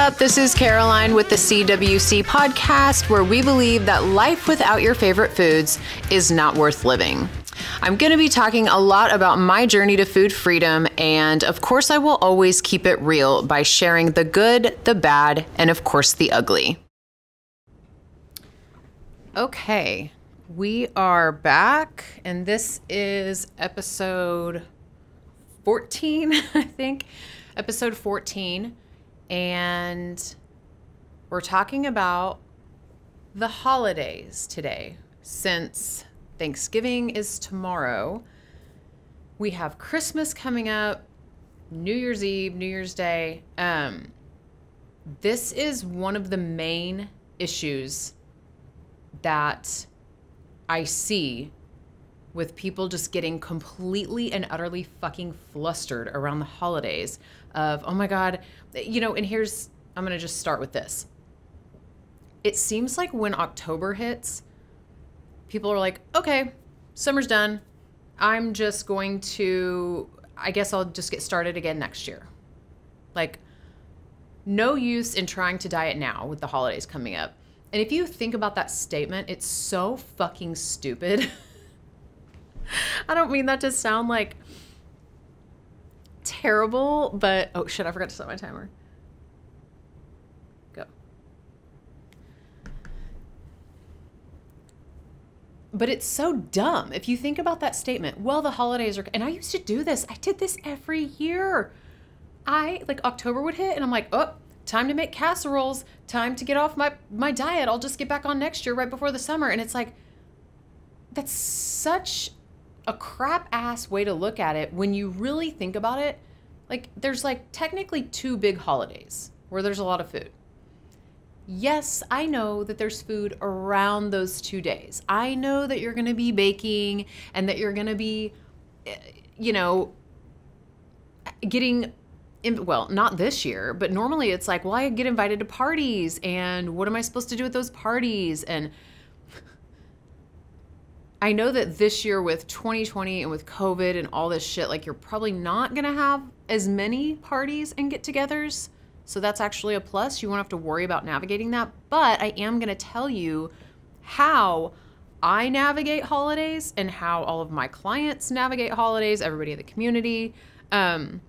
up? This is Caroline with the CWC podcast, where we believe that life without your favorite foods is not worth living. I'm going to be talking a lot about my journey to food freedom, and of course I will always keep it real by sharing the good, the bad, and of course the ugly. Okay, we are back, and this is episode 14, I think. Episode 14. And we're talking about the holidays today. Since Thanksgiving is tomorrow, we have Christmas coming up, New Year's Eve, New Year's Day. This is one of the main issues that I see with people just getting completely and utterly fucking flustered around the holidays of, oh my God, and I'm going to just start with this. It seems like when October hits, people are like, okay, summer's done. I'm just going to, I guess I'll just get started again next year. Like, no use in trying to diet now with the holidays coming up. And if you think about that statement, it's so fucking stupid. I don't mean that to sound like terrible, but oh shit, I forgot to set my timer. Go. But it's so dumb. If you think about that statement, well, the holidays are, and I used to do this. I did this every year. October would hit and I'm like, oh, time to make casseroles, time to get off my diet. I'll just get back on next year right before the summer. And it's like, that's such a crap ass way to look at it when you really think about it. Like, there's like technically two big holidays where there's a lot of food. Yes, I know that there's food around those 2 days. I know that you're going to be baking and that you're going to be, getting in, well, not this year, but normally it's like, well, I get invited to parties and what am I supposed to do at those parties? And I know that this year with 2020 and with COVID and all this shit, like, you're probably not going to have as many parties and get-togethers. So that's actually a plus. You won't have to worry about navigating that. But I am going to tell you how I navigate holidays and how all of my clients navigate holidays, everybody in the community. I'm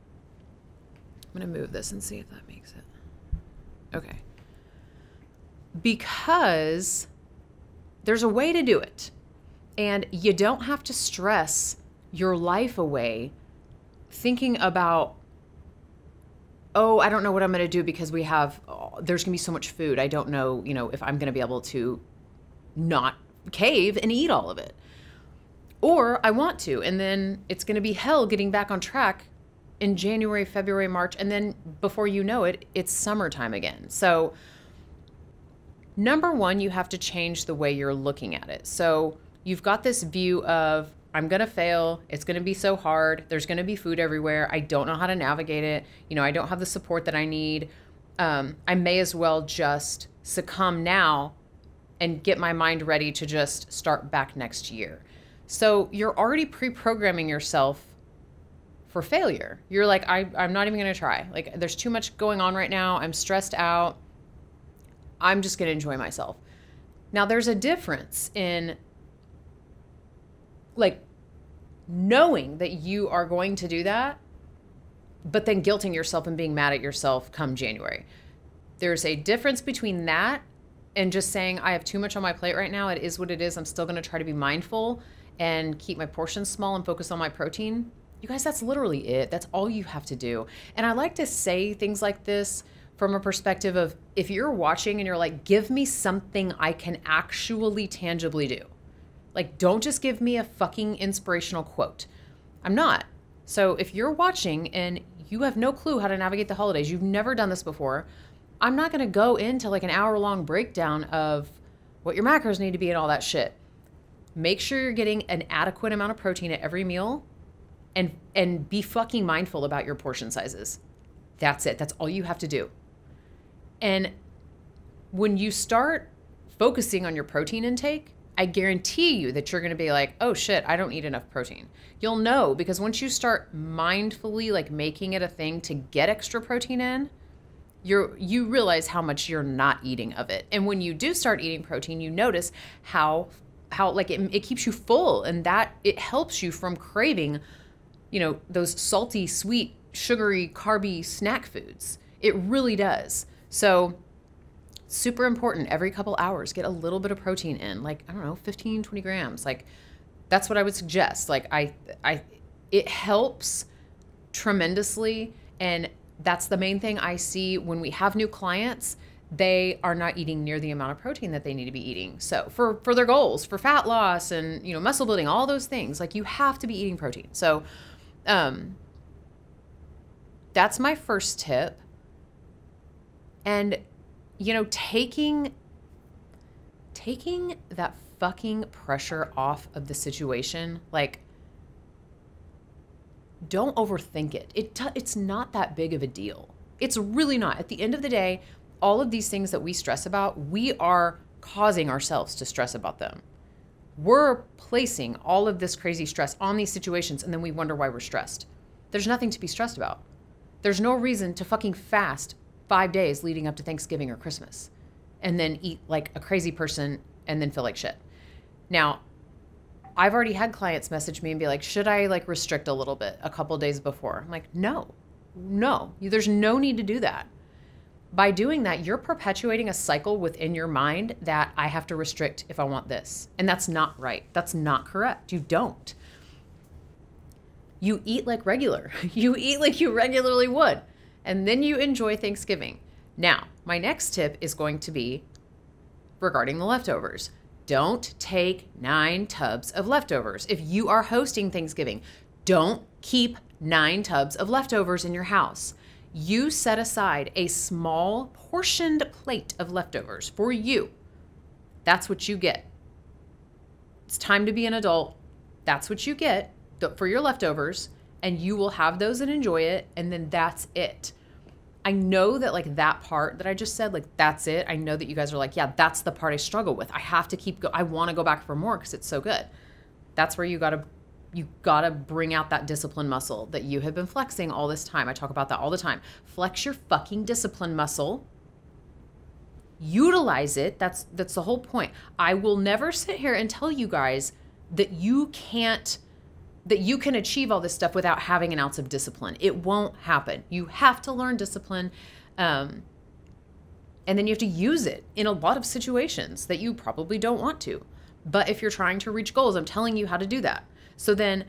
going to move this and see if that makes it. Okay. Because there's a way to do it. And you don't have to stress your life away thinking about, oh, I don't know what I'm going to do because there's going to be so much food. I don't know, if I'm going to be able to not cave and eat all of it. Or I want to, and then it's going to be hell getting back on track in January, February, March, and then before you know it, it's summertime again. So number one, you have to change the way you're looking at it. So you've got this view of, I'm going to fail. It's going to be so hard. There's going to be food everywhere. I don't know how to navigate it. I don't have the support that I need. I may as well just succumb now and get my mind ready to just start back next year. So you're already pre-programming yourself for failure. You're like, I'm not even going to try. Like, there's too much going on right now. I'm stressed out. I'm just going to enjoy myself. Now, there's a difference in like knowing that you are going to do that, but then guilting yourself and being mad at yourself come January. There's a difference between that and just saying, I have too much on my plate right now. It is what it is. I'm still going to try to be mindful and keep my portions small and focus on my protein. You guys, that's literally it. That's all you have to do. And I like to say things like this from a perspective of, if you're watching and you're like, give me something I can actually tangibly do. Like, don't just give me a fucking inspirational quote. I'm not. So if you're watching and you have no clue how to navigate the holidays, you've never done this before, I'm not going to go into like an hour-long breakdown of what your macros need to be and all that shit. Make sure you're getting an adequate amount of protein at every meal and be fucking mindful about your portion sizes. That's it. That's all you have to do. And when you start focusing on your protein intake, I guarantee you that you're going to be like, oh shit, I don't eat enough protein. You'll know, because once you start mindfully like making it a thing to get extra protein in, you realize how much you're not eating of it. And when you do start eating protein, you notice how like it keeps you full, and that it helps you from craving, those salty, sweet, sugary, carby snack foods. It really does. So super important. Every couple hours, get a little bit of protein in, like, I don't know, 15, 20 grams. Like, that's what I would suggest. Like, it helps tremendously. And that's the main thing I see when we have new clients. They are not eating near the amount of protein that they need to be eating. So for their goals, for fat loss and, muscle building, all those things, like, you have to be eating protein. So, that's my first tip. And, taking that fucking pressure off of the situation, like, don't overthink it. It's not that big of a deal. It's really not. At the end of the day, all of these things that we stress about, we are causing ourselves to stress about them. We're placing all of this crazy stress on these situations, and then we wonder why we're stressed. There's nothing to be stressed about. There's no reason to fucking fast 5 days leading up to Thanksgiving or Christmas and then eat like a crazy person and then feel like shit. Now, I've already had clients message me and be like, should I like restrict a little bit a couple days before? I'm like, no, there's no need to do that. By doing that, you're perpetuating a cycle within your mind that I have to restrict if I want this. And that's not right. That's not correct. You don't. You eat like regular. You eat like you regularly would. And then you enjoy Thanksgiving. Now, my next tip is going to be regarding the leftovers. Don't take 9 tubs of leftovers. If you are hosting Thanksgiving, don't keep 9 tubs of leftovers in your house. You set aside a small portioned plate of leftovers for you. That's what you get. It's time to be an adult. That's what you get for your leftovers, and you will have those and enjoy it, and then that's it. I know that like that part that I just said, like that's it. I know that you guys are like, yeah, that's the part I struggle with. I have to keep I want to go back for more because it's so good. That's where you gotta bring out that discipline muscle that you have been flexing all this time. I talk about that all the time. Flex your fucking discipline muscle. Utilize it. That's the whole point. I will never sit here and tell you guys that you can achieve all this stuff without having an ounce of discipline. It won't happen. You have to learn discipline. And then you have to use it in a lot of situations that you probably don't want to. But if you're trying to reach goals, I'm telling you how to do that. So then,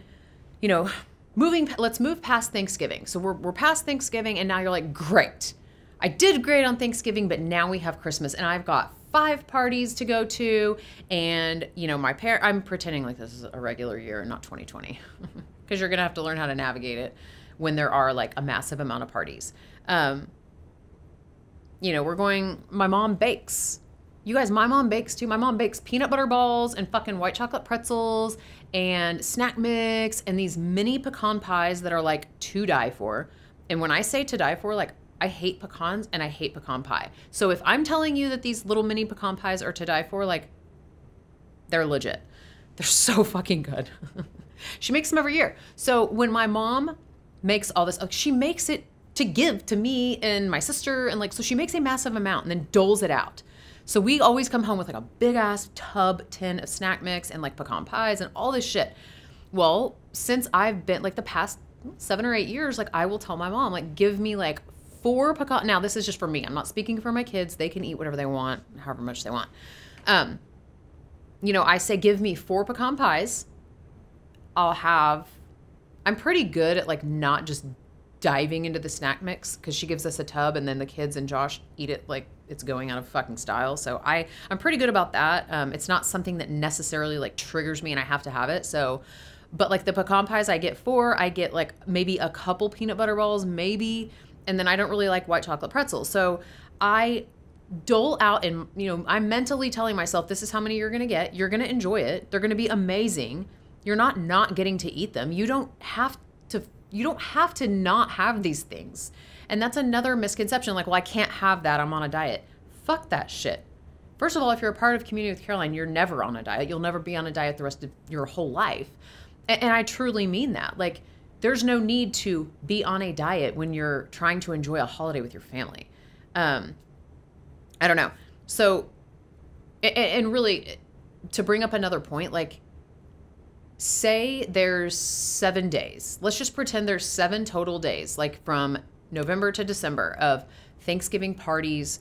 let's move past Thanksgiving. So we're past Thanksgiving, and now you're like, great. I did great on Thanksgiving, but now we have Christmas, and I've got 5 parties to go to, and I'm pretending like this is a regular year and not 2020, because you're gonna have to learn how to navigate it when there are like a massive amount of parties. My mom bakes. You guys, my mom bakes too. My mom bakes peanut butter balls and fucking white chocolate pretzels and snack mix and these mini pecan pies that are like to die for. And when I say to die for, like, I hate pecans and I hate pecan pie. So if I'm telling you that these little mini pecan pies are to die for, like, they're legit. They're so fucking good. She makes them every year. So when my mom makes all this, she makes it to give to me and my sister. And like, so she makes a massive amount and then doles it out. So we always come home with like a big ass tin of snack mix and like pecan pies and all this shit. Well, since I've been like the past 7 or 8 years, like I will tell my mom, like, give me like 4 pecan. Now this is just for me. I'm not speaking for my kids. They can eat whatever they want, however much they want. I say, give me 4 pecan pies. I'm pretty good at like not just diving into the snack mix because she gives us a tub and then the kids and Josh eat it like it's going out of fucking style. So I'm pretty good about that. It's not something that necessarily like triggers me and I have to have it. So, but like the pecan pies, I get 4. I get like maybe a couple peanut butter balls, maybe. And then I don't really like white chocolate pretzels. So I dole out and, I'm mentally telling myself, this is how many you're going to get. You're going to enjoy it. They're going to be amazing. You're not getting to eat them. You don't have to not have these things. And that's another misconception. Like, well, I can't have that. I'm on a diet. Fuck that shit. First of all, if you're a part of Community with Caroline, you're never on a diet. You'll never be on a diet the rest of your whole life. And I truly mean that. Like, there's no need to be on a diet when you're trying to enjoy a holiday with your family. I don't know. So, and really, to bring up another point, like, say there's 7 days. Let's just pretend there's 7 total days, like from November to December, of Thanksgiving parties,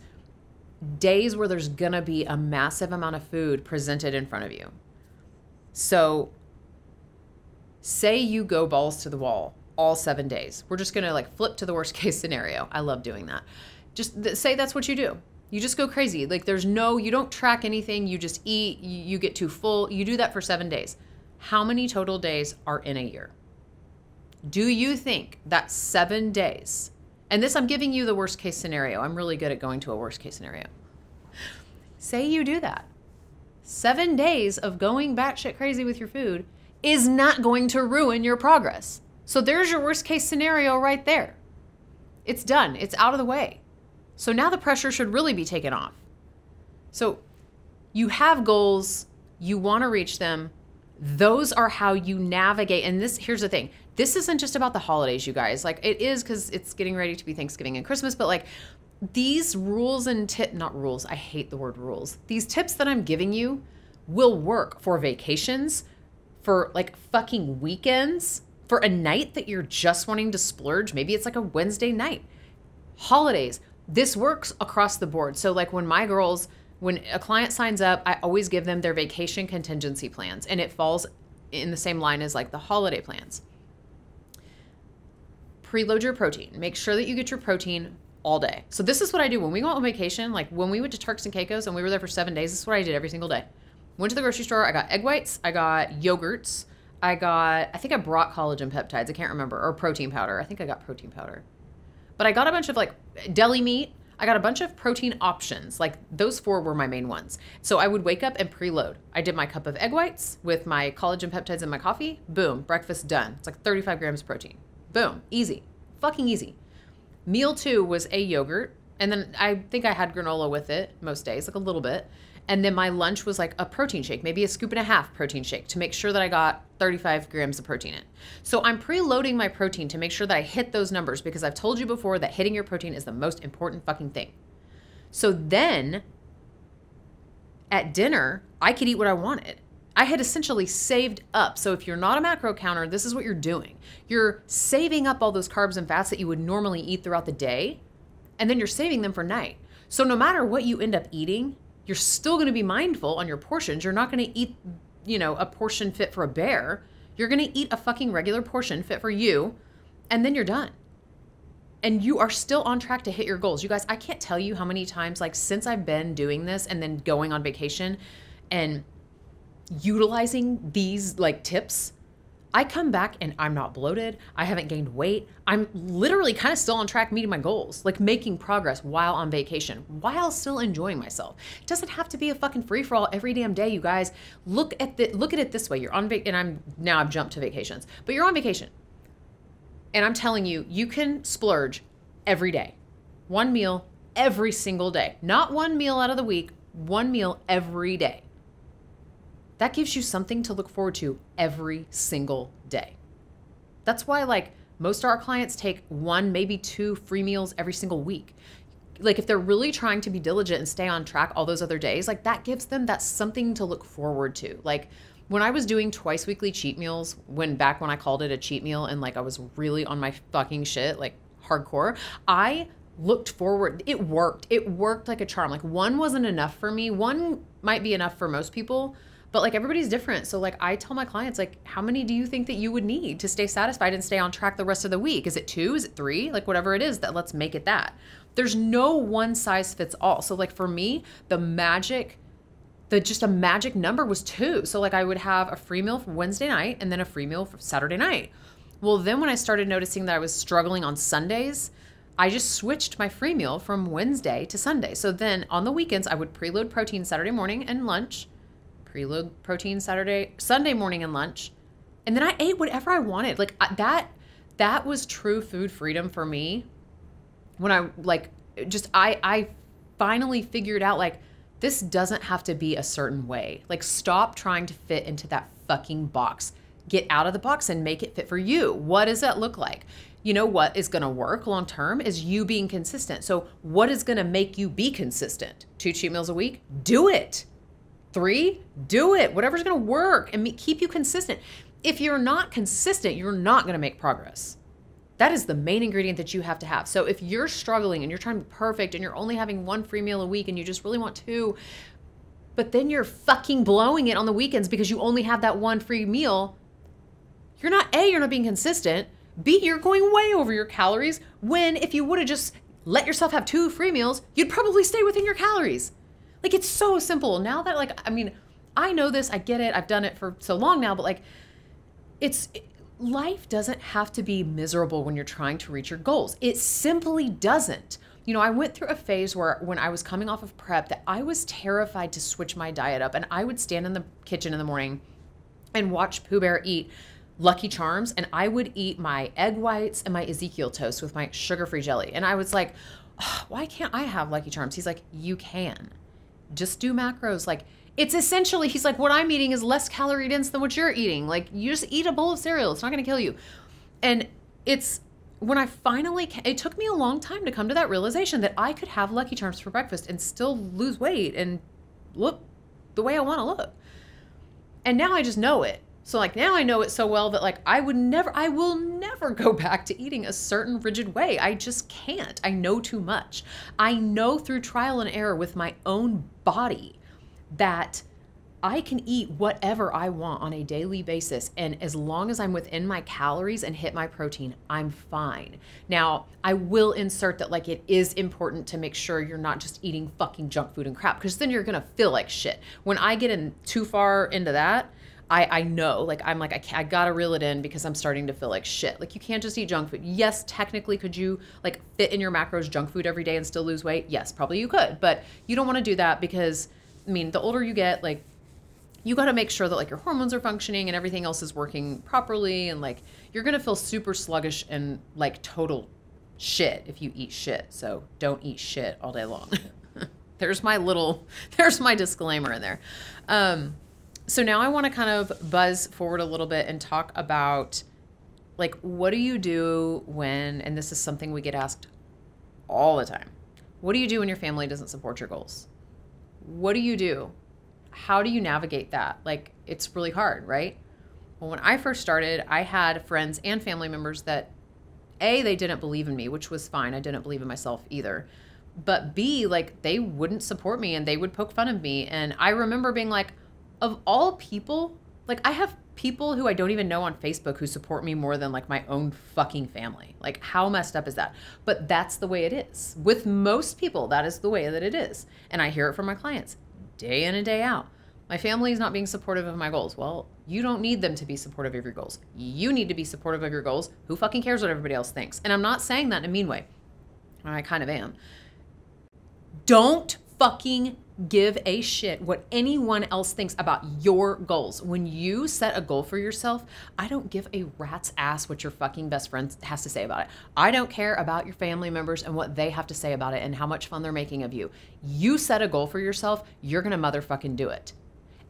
days where there's gonna be a massive amount of food presented in front of you. So say you go balls to the wall all 7 days. We're just gonna like flip to the worst case scenario. I love doing that. Just say that's what you do. You just go crazy. Like you don't track anything. You just eat, you get too full. You do that for 7 days. How many total days are in a year? Do you think that 7 days, and this, I'm giving you the worst case scenario. I'm really good at going to a worst case scenario. Say you do that. 7 days of going batshit crazy with your food is not going to ruin your progress. So there's your worst case scenario right there. It's done. It's out of the way. So now the pressure should really be taken off. So you have goals. You want to reach them. Those are how you navigate. And here's the thing. This isn't just about the holidays, you guys. Like, it is, because it's getting ready to be Thanksgiving and Christmas, but like, these rules and not rules. I hate the word rules. These tips that I'm giving you will work for vacations, for like fucking weekends, for a night that you're just wanting to splurge. Maybe it's like a Wednesday night. Holidays. This works across the board. So like when a client signs up, I always give them their vacation contingency plans, and it falls in the same line as like the holiday plans. Preload your protein. Make sure that you get your protein all day. So this is what I do when we go on vacation. Like when we went to Turks and Caicos and we were there for 7 days, this is what I did every single day. Went to the grocery store. I got egg whites. I got yogurts. I think I brought collagen peptides. I can't remember. Or protein powder. I think I got protein powder. But I got a bunch of like deli meat. I got a bunch of protein options. Like those 4 were my main ones. So I would wake up and preload. I did my cup of egg whites with my collagen peptides and my coffee. Boom, breakfast done. It's like 35 grams of protein. Boom, easy, fucking easy. Meal 2 was a yogurt. And then I think I had granola with it most days, like a little bit. And then my lunch was like a protein shake, maybe a scoop and a half protein shake to make sure that I got 35 grams of protein in. So I'm preloading my protein to make sure that I hit those numbers, because I've told you before that hitting your protein is the most important fucking thing. So then at dinner, I could eat what I wanted. I had essentially saved up. So if you're not a macro counter, this is what you're doing. You're saving up all those carbs and fats that you would normally eat throughout the day, and then you're saving them for night. So no matter what you end up eating, you're still going to be mindful on your portions. You're not going to eat, a portion fit for a bear. You're going to eat a fucking regular portion fit for you, and then you're done. And you are still on track to hit your goals. You guys, I can't tell you how many times, like since I've been doing this and then going on vacation and utilizing these like tips, I come back and I'm not bloated. I haven't gained weight. I'm literally kind of still on track meeting my goals, like making progress while on vacation, while still enjoying myself. It doesn't have to be a fucking free-for-all every damn day, you guys. Look at it this way. You're on vacation, and I've jumped to vacations, but you're on vacation. And I'm telling you, you can splurge every day. One meal every single day. Not one meal out of the week, one meal every day. That gives you something to look forward to every single day. That's why like most of our clients take 1, maybe 2 free meals every single week. Like if they're really trying to be diligent and stay on track all those other days, like that gives them that something to look forward to. Like when I was doing twice weekly cheat meals, back when I called it a cheat meal and like I was really on my fucking shit, like hardcore, I looked forward. It worked. It worked like a charm. Like 1 wasn't enough for me. 1 might be enough for most people, but like everybody's different. So like I tell my clients, like, how many do you think that you would need to stay satisfied and stay on track the rest of the week? Is it 2? Is it 3? Like whatever it is, that let's make it that. There's no one size fits all. So like for me, just a magic number was 2. So like I would have a free meal for Wednesday night and then a free meal for Saturday night. Well, then when I started noticing that I was struggling on Sundays, I just switched my free meal from Wednesday to Sunday. So then on the weekends, I would preload protein Saturday morning and lunch, preload protein Sunday morning and lunch. And then I ate whatever I wanted. Like that was true food freedom for me. When I finally figured out like, this doesn't have to be a certain way. Like stop trying to fit into that fucking box. Get out of the box and make it fit for you. What does that look like? You know what is going to work long term is you being consistent. So what is going to make you be consistent? 2 cheat meals a week? Do it. 3? Do it. Whatever's going to work and keep you consistent. If you're not consistent, you're not going to make progress. That is the main ingredient that you have to have. So if you're struggling and you're trying to be perfect and you're only having 1 free meal a week and you just really want 2, but then you're fucking blowing it on the weekends because you only have that 1 free meal, you're not being consistent. B, you're going way over your calories when if you would have just let yourself have 2 free meals, you'd probably stay within your calories. Like, it's so simple. Now that, like, I mean, I know this, I get it, I've done it for so long now, but like, life doesn't have to be miserable when you're trying to reach your goals. It simply doesn't. You know, I went through a phase where when I was coming off of prep that I was terrified to switch my diet up, and I would stand in the kitchen in the morning and watch Pooh Bear eat Lucky Charms, and I would eat my egg whites and my Ezekiel toast with my sugar-free jelly. And I was like, oh, why can't I have Lucky Charms? He's like, you can. Just do macros. Like, it's essentially, he's like, what I'm eating is less calorie dense than what you're eating. Like, you just eat a bowl of cereal. It's not going to kill you. And it's when I finally, it took me a long time to come to that realization that I could have Lucky Charms for breakfast and still lose weight and look the way I want to look. And now I just know it. So like now I know it so well that like I will never go back to eating a certain rigid way. I just can't. I know too much. I know through trial and error with my own body that I can eat whatever I want on a daily basis. And as long as I'm within my calories and hit my protein, I'm fine. Now, I will insert that like it is important to make sure you're not just eating fucking junk food and crap, because then you're going to feel like shit. When I get in too far into that, I know, like, I'm like, I gotta reel it in because I'm starting to feel like shit. Like, you can't just eat junk food. Yes, technically, could you like fit in your macros junk food every day and still lose weight? Yes, probably you could, but you don't want to do that because, I mean, the older you get, like, you got to make sure that like your hormones are functioning and everything else is working properly. And like, you're going to feel super sluggish and like total shit if you eat shit. So don't eat shit all day long. There's my disclaimer in there. So now I want to kind of buzz forward a little bit and talk about like, what do you do when, and this is something we get asked all the time. What do you do when your family doesn't support your goals? What do you do? How do you navigate that? Like, it's really hard, right? Well, when I first started, I had friends and family members that A, they didn't believe in me, which was fine. I didn't believe in myself either. But B, like, they wouldn't support me and they would poke fun of me. And I remember being like, of all people, like, I have people who I don't even know on Facebook who support me more than like my own fucking family. Like, how messed up is that? But that's the way it is. With most people, that is the way that it is. And I hear it from my clients day in and day out. My family is not being supportive of my goals. Well, you don't need them to be supportive of your goals. You need to be supportive of your goals. Who fucking cares what everybody else thinks? And I'm not saying that in a mean way. I kind of am. Don't fucking give a shit what anyone else thinks about your goals. When you set a goal for yourself, I don't give a rat's ass what your fucking best friend has to say about it. I don't care about your family members and what they have to say about it and how much fun they're making of you. You set a goal for yourself, you're gonna motherfucking do it.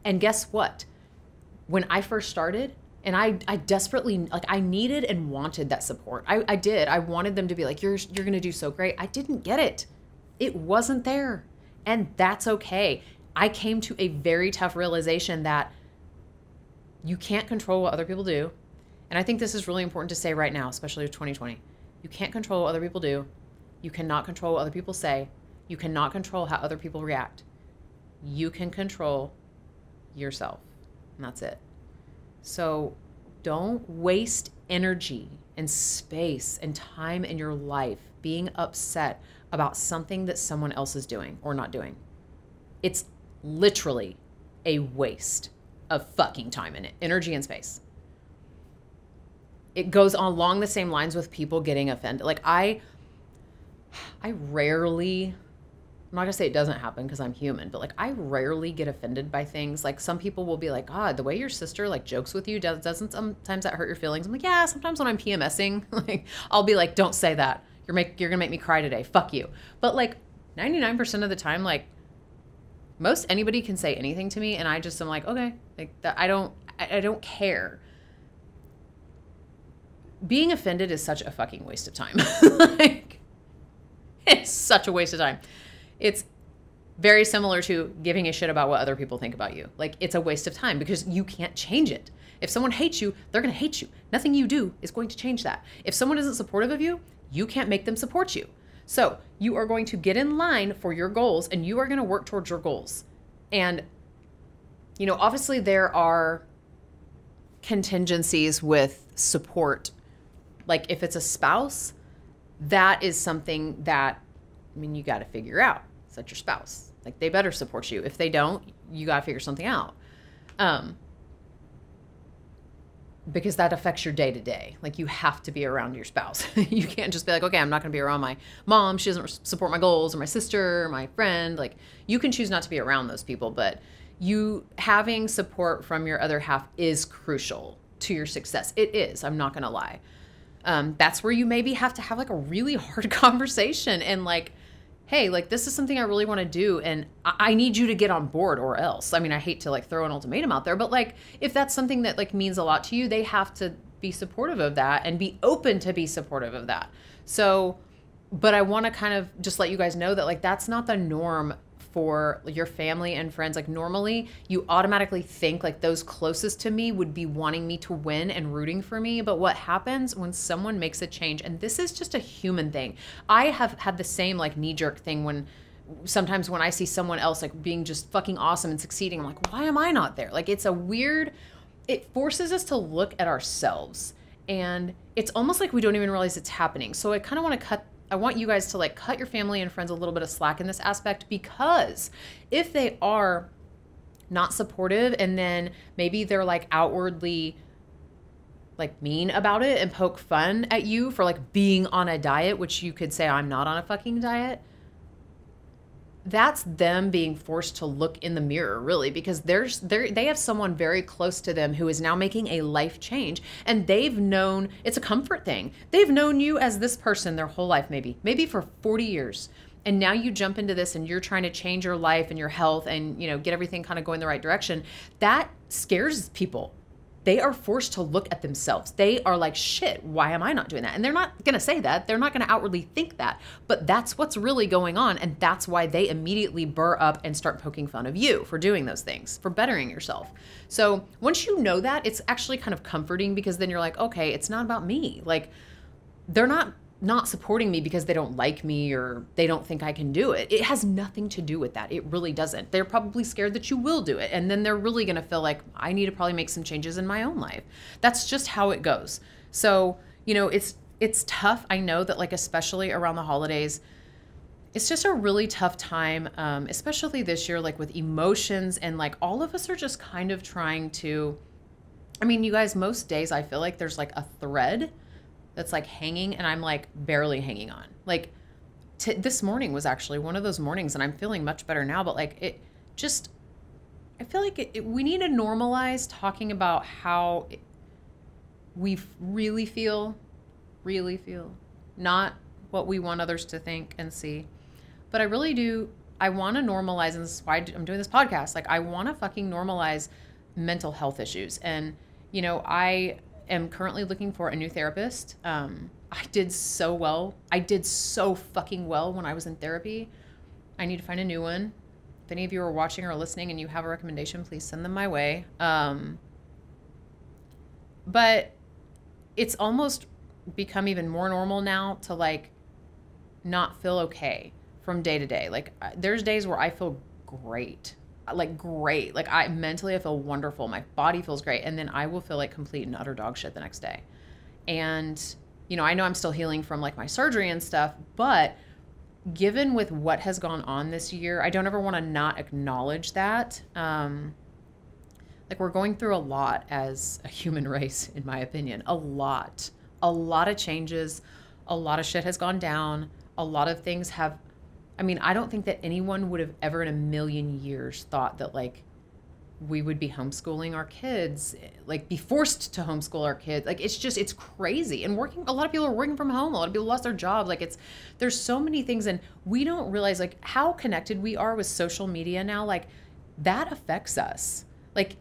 And guess what? When I first started, and I desperately, like, I needed and wanted that support. I did. I wanted them to be like, you're gonna do so great. I didn't get it. It wasn't there. And that's okay. I came to a very tough realization that you can't control what other people do. And I think this is really important to say right now, especially with 2020. You can't control what other people do. You cannot control what other people say. You cannot control how other people react. You can control yourself. And that's it. So don't waste energy and space and time in your life being upset about something that someone else is doing or not doing. It's literally a waste of fucking time and energy and space. It goes on along the same lines with people getting offended. Like I rarely, I'm not gonna say it doesn't happen because I'm human, but like I rarely get offended by things. Like some people will be like, God, the way your sister like jokes with you, doesn't sometimes that hurt your feelings? I'm like, yeah, sometimes when I'm PMSing, like I'll be like, don't say that. You're gonna make me cry today. Fuck you. But like 99% of the time, like anybody can say anything to me, and I just am like, okay, like that. I don't care. being offended is such a fucking waste of time. Like, it's such a waste of time. It's very similar to giving a shit about what other people think about you. Like, it's a waste of time because you can't change it. If someone hates you, they're going to hate you. Nothing you do is going to change that. If someone isn't supportive of you, you can't make them support you. So you are going to get in line for your goals and you are going to work towards your goals. And, you know, obviously there are contingencies with support. Like if it's a spouse, that is something that, I mean, you got to figure out. It's like your spouse. Like they better support you. If they don't, you got to figure something out. Because that affects your day to day. Like you have to be around your spouse. You can't just be like, okay, I'm not going to be around my mom. She doesn't support my goals, or my sister, or my friend. Like you can choose not to be around those people, but you having support from your other half is crucial to your success. It is. I'm not going to lie. That's where you maybe have to have like a really hard conversation and like, hey, like this is something I really want to do and I need you to get on board or else. I mean, I hate to like throw an ultimatum out there, but like if that's something that like means a lot to you, they have to be supportive of that and be open to be supportive of that. So, but I want to kind of just let you guys know that like that's not the norm for your family and friends. Like normally you automatically think like those closest to me would be wanting me to win and rooting for me. But what happens when someone makes a change, and this is just a human thing. I have had the same like knee-jerk thing when sometimes when I see someone else like being just fucking awesome and succeeding, I'm like, why am I not there? Like it's a weird, it forces us to look at ourselves and it's almost like we don't even realize it's happening. So I kind of want to I want you guys to like cut your family and friends a little bit of slack in this aspect, because if they are not supportive and then maybe they're like outwardly like mean about it and poke fun at you for like being on a diet, which you could say I'm not on a fucking diet. That's them being forced to look in the mirror, really, because they have someone very close to them who is now making a life change, and they've known, it's a comfort thing. They've known you as this person their whole life, maybe for 40 years. And now you jump into this and you're trying to change your life and your health and, you know, get everything kind of going the right direction. That scares people. They are forced to look at themselves. They are like, shit, why am I not doing that? And they're not going to say that. They're not going to outwardly think that. But that's what's really going on. And that's why they immediately burr up and start poking fun of you for doing those things, for bettering yourself. So once you know that, it's actually kind of comforting, because then you're like, okay, it's not about me. Like they're not supporting me because they don't like me or they don't think I can do it. It has nothing to do with that. It really doesn't. They're probably scared that you will do it. And then they're really going to feel like I need to probably make some changes in my own life. That's just how it goes. So, you know, it's tough. I know that like, especially around the holidays, it's just a really tough time, especially this year, like with emotions, and like all of us are just kind of trying to, I mean, you guys, most days I feel like there's like a thread that's like hanging and I'm like barely hanging on. Like this morning was actually one of those mornings, and I'm feeling much better now, but like it just, I feel like we need to normalize talking about how we really feel, not what we want others to think and see. But I really do, I want to normalize, and this is why I'm doing this podcast. Like I want to fucking normalize mental health issues. And, you know, I am currently looking for a new therapist. I did so well. I did so fucking well when I was in therapy. I need to find a new one. If any of you are watching or listening and you have a recommendation, please send them my way. But it's almost become even more normal now to like not feel okay from day to day. Like there's days where I feel great. Like I mentally, I feel wonderful. My body feels great. And then I will feel like complete and utter dog shit the next day. And, you know I'm still healing from like my surgery and stuff, but given with what has gone on this year, I don't ever want to not acknowledge that. Like we're going through a lot as a human race, in my opinion, a lot of changes, a lot of shit has gone down. A lot of things have, I mean, I don't think that anyone would have ever in a million years thought that like we would be homeschooling our kids, like be forced to homeschool our kids. Like it's crazy. And a lot of people are working from home. A lot of people lost their jobs. Like there's so many things, and we don't realize like how connected we are with social media now. Like that affects us. Like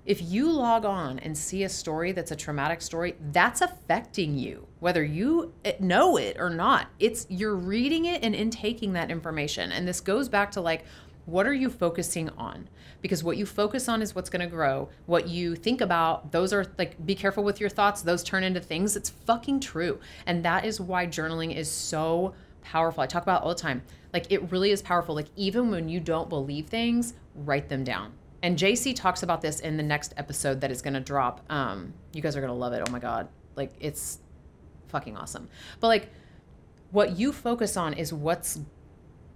If you log on and see a story that's a traumatic story, that's affecting you, whether you know it or not. You're reading it and intaking that information. And this goes back to like, what are you focusing on? Because what you focus on is what's going to grow. What you think about, those are like, be careful with your thoughts. Those turn into things. It's fucking true. And that is why journaling is so powerful. I talk about it all the time. Like, it really is powerful. Like, even when you don't believe things, write them down. And JC talks about this in the next episode that is going to drop. You guys are going to love it. Oh my God. Like, it's fucking awesome. But like, what you focus on is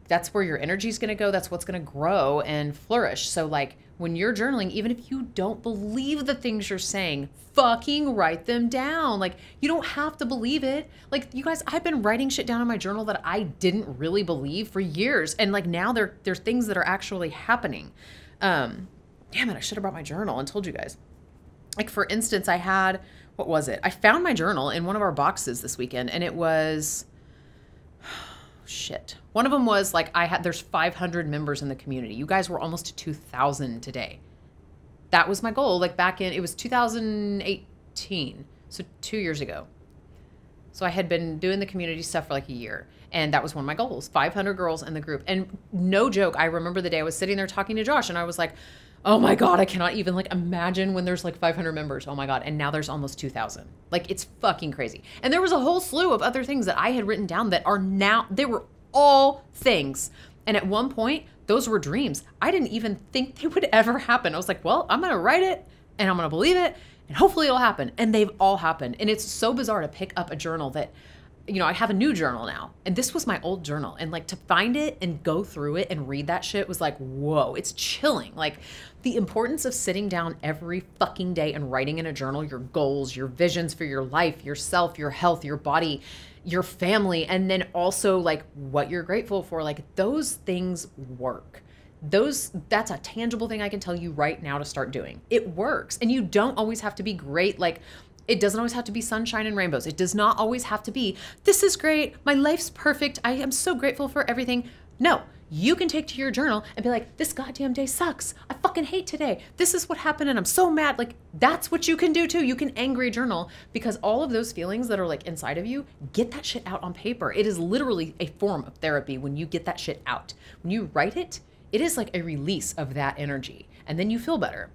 that's where your energy is going to go. That's what's going to grow and flourish. So like, when you're journaling, even if you don't believe the things you're saying, fucking write them down. Like, you don't have to believe it. Like, you guys, I've been writing shit down in my journal that I didn't really believe for years. And like, now there's things that are actually happening. Damn it, I should have brought my journal and told you guys. Like, for instance, what was it? I found my journal in one of our boxes this weekend, and it was, shit. One of them was like, there's 500 members in the community. You guys were almost to 2,000 today. That was my goal. Like, it was 2018. So 2 years ago. So I had been doing the community stuff for like a year. And that was one of my goals, 500 girls in the group. And no joke, I remember the day I was sitting there talking to Josh, and I was like, oh my God, I cannot even like imagine when there's like 500 members. Oh my God. And now there's almost 2,000. Like, it's fucking crazy. And there was a whole slew of other things that I had written down that are now, they were all things. And at one point, those were dreams. I didn't even think they would ever happen. I was like, well, I'm going to write it and I'm going to believe it and hopefully it'll happen. And they've all happened. And it's so bizarre to pick up a journal that, you know, I have a new journal now, and this was my old journal. And like, to find it and go through it and read that shit was like, whoa, it's chilling. Like, the importance of sitting down every fucking day and writing in a journal your goals, your visions for your life, yourself, your health, your body, your family, and then also like what you're grateful for. Like, those things work. That's a tangible thing I can tell you right now to start doing. It works. And you don't always have to be great. Like, it doesn't always have to be sunshine and rainbows. It does not always have to be, this is great, my life's perfect, I am so grateful for everything. No, you can take to your journal and be like, this goddamn day sucks. I fucking hate today. This is what happened and I'm so mad. Like, that's what you can do too. You can angry journal, because all of those feelings that are like inside of you, get that shit out on paper. It is literally a form of therapy when you get that shit out. When you write it, it is like a release of that energy, and then you feel better.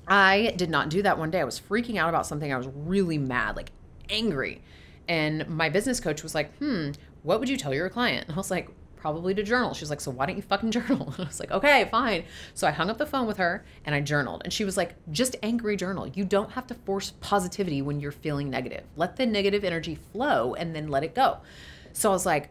I did not do that one day. I was freaking out about something. I was really mad, like angry. And my business coach was like, what would you tell your client? And I was like, probably to journal. She was like, so why don't you fucking journal? And I was like, okay, fine. So I hung up the phone with her and I journaled. And she was like, just angry journal. You don't have to force positivity when you're feeling negative. Let the negative energy flow and then let it go. So I was like,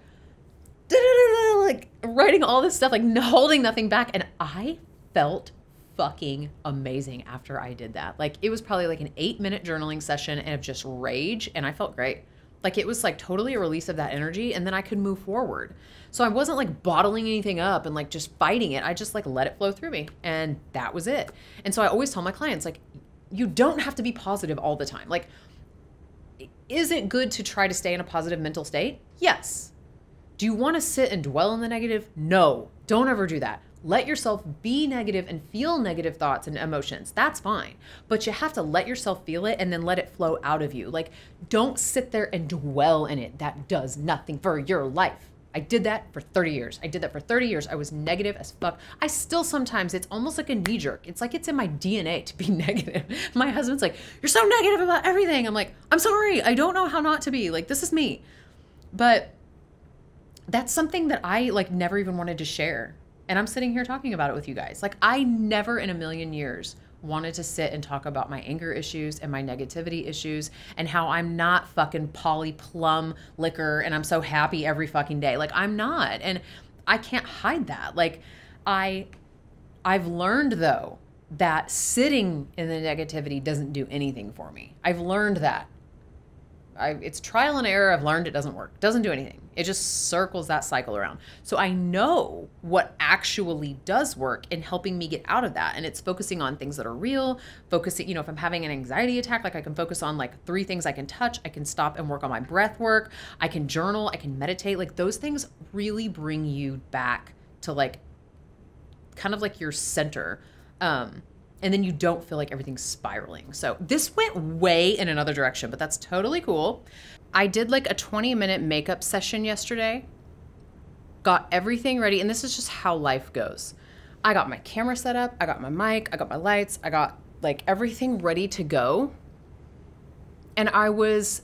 like writing all this stuff, like holding nothing back. And I felt fucking amazing after I did that. Like, it was probably like an 8-minute journaling session and of just rage. And I felt great. Like, it was like totally a release of that energy, and then I could move forward. So I wasn't like bottling anything up and like just fighting it. I just like let it flow through me, and that was it. And so I always tell my clients, like, you don't have to be positive all the time. Like, is it good to try to stay in a positive mental state? Yes. Do you want to sit and dwell in the negative? No, don't ever do that. Let yourself be negative and feel negative thoughts and emotions. That's fine. But you have to let yourself feel it and then let it flow out of you. Like, don't sit there and dwell in it. That does nothing for your life. I did that for 30 years. I was negative as fuck. I still sometimes, it's almost like a knee jerk. It's like it's in my DNA to be negative. My husband's like, you're so negative about everything. I'm like, I'm sorry. I don't know how not to be. Like, this is me. But that's something that I like never even wanted to share. And I'm sitting here talking about it with you guys. Like, I never in a million years wanted to sit and talk about my anger issues and my negativity issues and how I'm not fucking Polly Plum liquor and I'm so happy every fucking day. Like, I'm not. And I can't hide that. Like, I've learned though that sitting in the negativity doesn't do anything for me. I've learned that. It's trial and error. I've learned it doesn't work. Doesn't do anything. It just circles that cycle around. So I know what actually does work in helping me get out of that. And it's focusing on things that are real, focusing, you know, if I'm having an anxiety attack, like I can focus on like 3 things I can touch. I can stop and work on my breath work. I can journal. I can meditate. Like, those things really bring you back to like kind of like your center. And then you don't feel like everything's spiraling. So this went way in another direction, but that's totally cool. I did like a 20-minute makeup session yesterday. Got everything ready. And this is just how life goes. I got my camera set up. I got my mic. I got my lights. I got like everything ready to go. And I was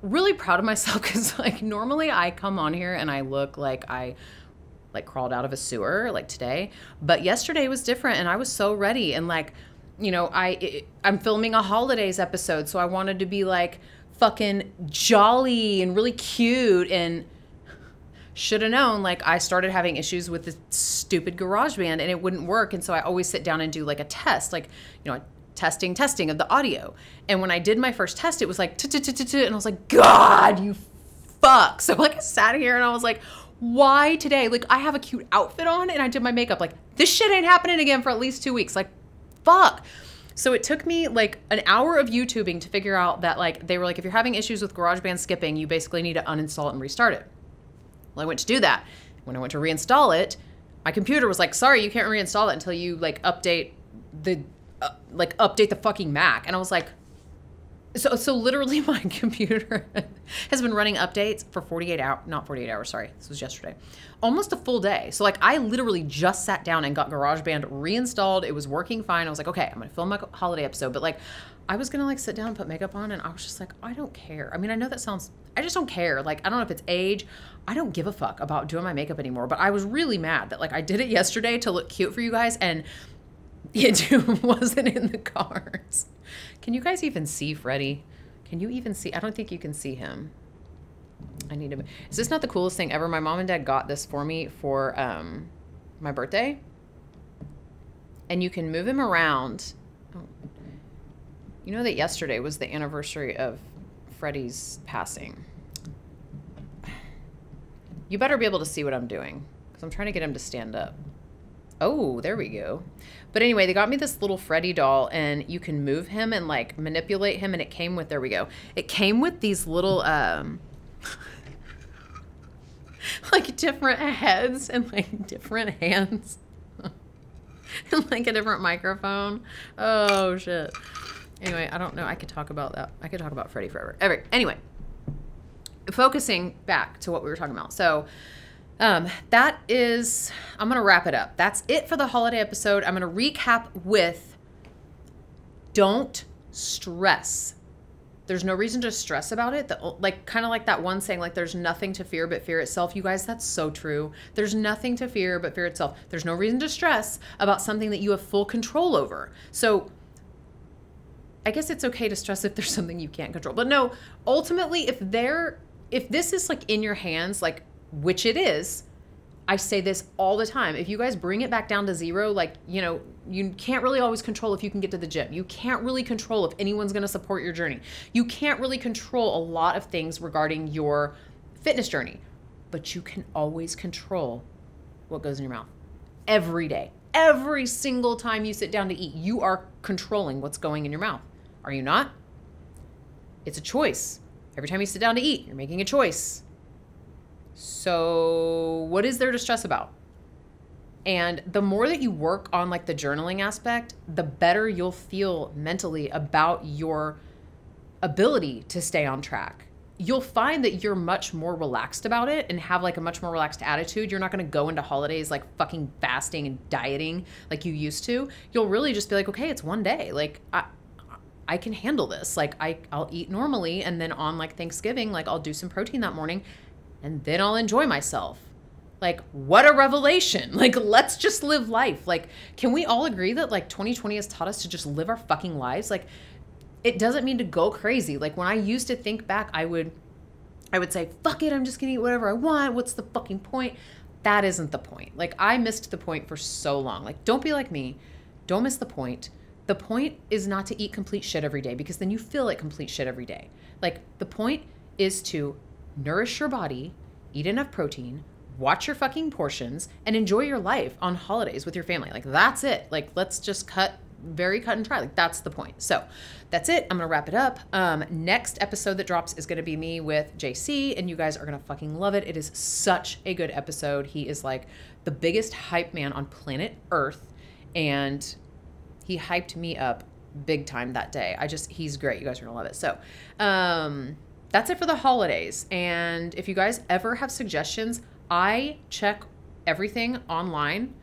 really proud of myself because like normally I come on here and I look like I like crawled out of a sewer like today, but yesterday was different and I was so ready. And like, you know, I'm filming a holidays episode, so I wanted to be like fucking jolly and really cute, and should have known like I started having issues with the stupid GarageBand and it wouldn't work. And so I always sit down and do like a test, like, you know, testing of the audio. And when I did my first test, it was like and I was like, God, you fuck. So like I sat here and I was like, why today? Like I have a cute outfit on and I did my makeup. Like this shit ain't happening again for at least 2 weeks. Like fuck. So it took me like an hour of YouTubing to figure out that like, they were like, if you're having issues with GarageBand skipping, you basically need to uninstall it and restart it. Well, I went to do that. When I went to reinstall it, my computer was like, sorry, you can't reinstall it until you like update the fucking Mac. And I was like, so literally my computer has been running updates for 48 hours, not 48 hours, sorry. This was yesterday. Almost a full day. So like I literally just sat down and got GarageBand reinstalled. It was working fine. I was like, okay, I'm gonna film my holiday episode. But like, I was gonna like sit down and put makeup on and I was just like, I don't care. I mean, I know that sounds, I just don't care. Like, I don't know if it's age. I don't give a fuck about doing my makeup anymore. But I was really mad that like I did it yesterday to look cute for you guys and it wasn't in the cards. Can you guys even see Freddie? Can you even see? I don't think you can see him. I need to. Is this not the coolest thing ever? My mom and dad got this for me for my birthday. And you can move him around. Oh. You know that yesterday was the anniversary of Freddie's passing. You better be able to see what I'm doing because I'm trying to get him to stand up. Oh, there we go. But anyway, they got me this little Freddy doll and you can move him and like manipulate him. And it came with, there we go. It came with these little, like different heads and like different hands and like a different microphone. Oh shit. Anyway, I don't know. I could talk about that. I could talk about Freddy forever. Anyway, focusing back to what we were talking about. So, that is, I'm going to wrap it up. That's it for the holiday episode. I'm going to recap with don't stress. There's no reason to stress about it. Like, kind of like that one saying, like, there's nothing to fear but fear itself. You guys, that's so true. There's nothing to fear but fear itself. There's no reason to stress about something that you have full control over. So I guess it's okay to stress if there's something you can't control. But no, ultimately, if this is like in your hands, like, which it is, I say this all the time. If you guys bring it back down to zero, like, you know, you can't really always control if you can get to the gym. You can't really control if anyone's going to support your journey. You can't really control a lot of things regarding your fitness journey, but you can always control what goes in your mouth every day. Every single time you sit down to eat, you are controlling what's going in your mouth. Are you not? It's a choice. Every time you sit down to eat, you're making a choice. So what is there to stress about? And the more that you work on like the journaling aspect, the better you'll feel mentally about your ability to stay on track. You'll find that you're much more relaxed about it and have like a much more relaxed attitude. You're not going to go into holidays like fucking fasting and dieting like you used to. You'll really just be like, okay, it's one day. Like I can handle this. Like I'll eat normally. And then on like Thanksgiving, like I'll do some protein that morning. And then I'll enjoy myself. Like, what a revelation. Like, let's just live life. Like, can we all agree that like 2020 has taught us to just live our fucking lives? Like, it doesn't mean to go crazy. Like when I used to think back, I would say, fuck it, I'm just gonna eat whatever I want. What's the fucking point? That isn't the point. Like I missed the point for so long. Like, don't be like me. Don't miss the point. The point is not to eat complete shit every day because then you feel like complete shit every day. Like the point is to nourish your body, eat enough protein, watch your fucking portions, and enjoy your life on holidays with your family. Like, that's it. Like, let's just cut and dry. Like, that's the point. So that's it. I'm going to wrap it up. Next episode that drops is going to be me with JC, and you guys are going to fucking love it. It is such a good episode. He is like the biggest hype man on planet Earth, and He hyped me up big time that day. He's great. You guys are gonna love it. So, that's it for the holidays. And if you guys ever have suggestions, I check everything online.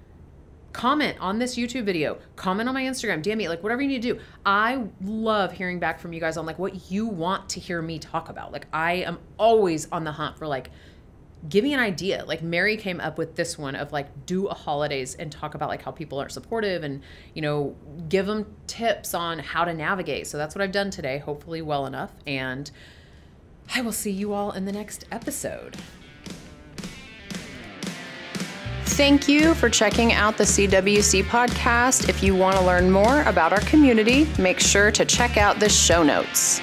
Comment on this YouTube video, comment on my Instagram, DM me, like whatever you need to do. I love hearing back from you guys on like what you want to hear me talk about. Like I am always on the hunt for like, give me an idea. Like Mary came up with this one of like, do a holidays and talk about like how people aren't supportive and, you know, give them tips on how to navigate. So that's what I've done today, hopefully well enough. And I will see you all in the next episode. Thank you for checking out the CWC podcast. If you want to learn more about our community, make sure to check out the show notes.